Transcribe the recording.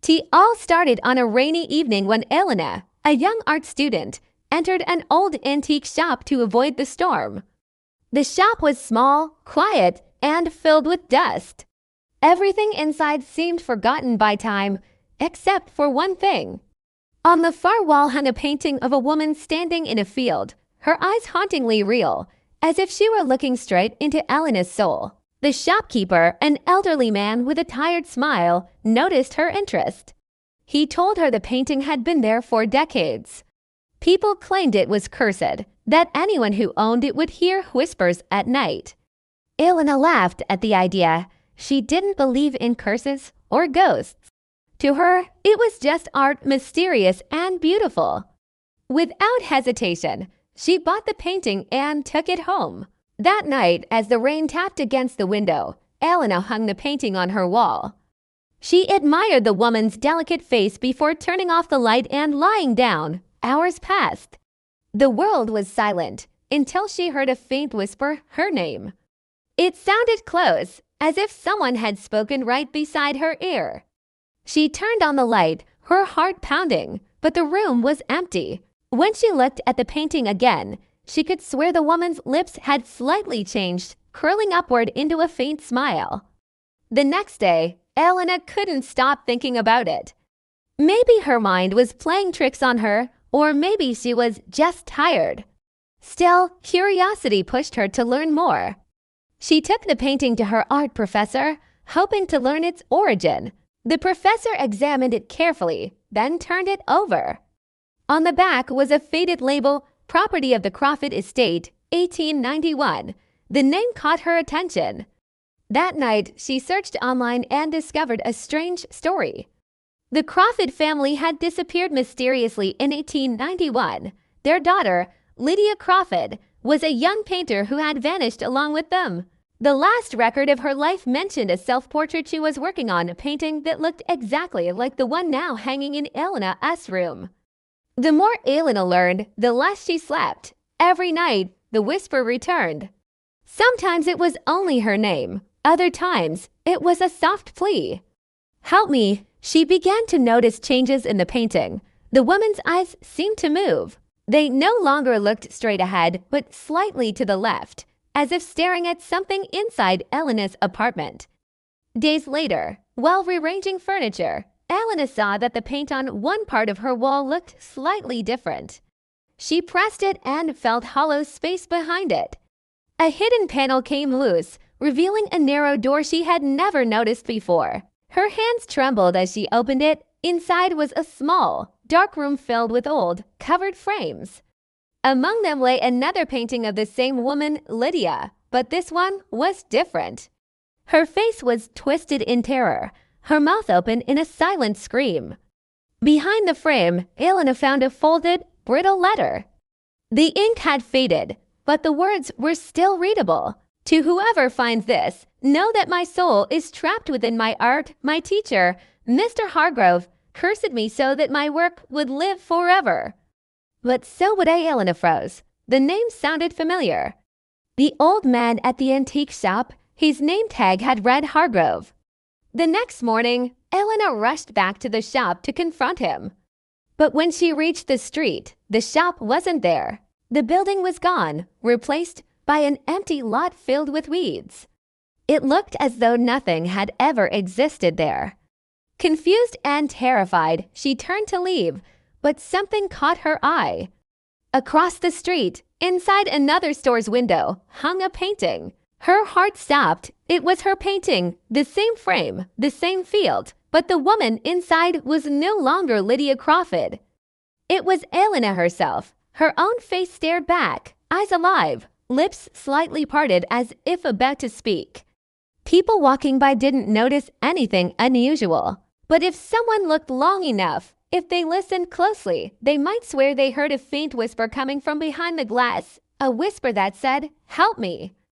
Tea all started on a rainy evening when Elena, a young art student, entered an old antique shop to avoid the storm. The shop was small, quiet, and filled with dust. Everything inside seemed forgotten by time, except for one thing. On the far wall hung a painting of a woman standing in a field, her eyes hauntingly real, as if she were looking straight into Elena's soul. The shopkeeper, an elderly man with a tired smile, noticed her interest. He told her the painting had been there for decades. People claimed it was cursed, that anyone who owned it would hear whispers at night. Elena laughed at the idea. She didn't believe in curses or ghosts. To her, it was just art, mysterious and beautiful. Without hesitation, she bought the painting and took it home. That night, as the rain tapped against the window, Elena hung the painting on her wall. She admired the woman's delicate face before turning off the light and lying down. Hours passed. The world was silent until she heard a faint whisper her name. It sounded close, as if someone had spoken right beside her ear. She turned on the light, her heart pounding, but the room was empty. When she looked at the painting again, she could swear the woman's lips had slightly changed, curling upward into a faint smile. The next day, Elena couldn't stop thinking about it. Maybe her mind was playing tricks on her, or maybe she was just tired. Still, curiosity pushed her to learn more. She took the painting to her art professor, hoping to learn its origin. The professor examined it carefully, then turned it over. On the back was a faded label, "Property of the Crawford Estate, 1891. The name caught her attention. That night, she searched online and discovered a strange story. The Crawford family had disappeared mysteriously in 1891. Their daughter, Lydia Crawford, was a young painter who had vanished along with them. The last record of her life mentioned a self-portrait she was working on, a painting that looked exactly like the one now hanging in Elena's room. The more Elena learned, the less she slept. Every night, the whisper returned. Sometimes it was only her name. Other times, it was a soft plea. "Help me." She began to notice changes in the painting. The woman's eyes seemed to move. They no longer looked straight ahead, but slightly to the left, as if staring at something inside Elena's apartment. Days later, while rearranging furniture, Elena saw that the paint on one part of her wall looked slightly different. She pressed it and felt hollow space behind it. A hidden panel came loose, revealing a narrow door she had never noticed before. Her hands trembled as she opened it. Inside was a small, dark room filled with old, covered frames. Among them lay another painting of the same woman, Lydia, but this one was different. Her face was twisted in terror, her mouth open in a silent scream. Behind the frame, Elena found a folded, brittle letter. The ink had faded, but the words were still readable. "To whoever finds this, know that my soul is trapped within my art. My teacher, Mr. Hargrove, cursed me so that my work would live forever." But so would I. Elena froze. The name sounded familiar. The old man at the antique shop, his name tag had read Hargrove. The next morning, Elena rushed back to the shop to confront him. But when she reached the street, the shop wasn't there. The building was gone, replaced by an empty lot filled with weeds. It looked as though nothing had ever existed there. Confused and terrified, she turned to leave, but something caught her eye. Across the street, inside another store's window, hung a painting. Her heart stopped. It was her painting, the same frame, the same field, but the woman inside was no longer Lydia Crawford. It was Elena herself. Her own face stared back, eyes alive, lips slightly parted as if about to speak. People walking by didn't notice anything unusual. But if someone looked long enough, if they listened closely, they might swear they heard a faint whisper coming from behind the glass, a whisper that said, "Help me."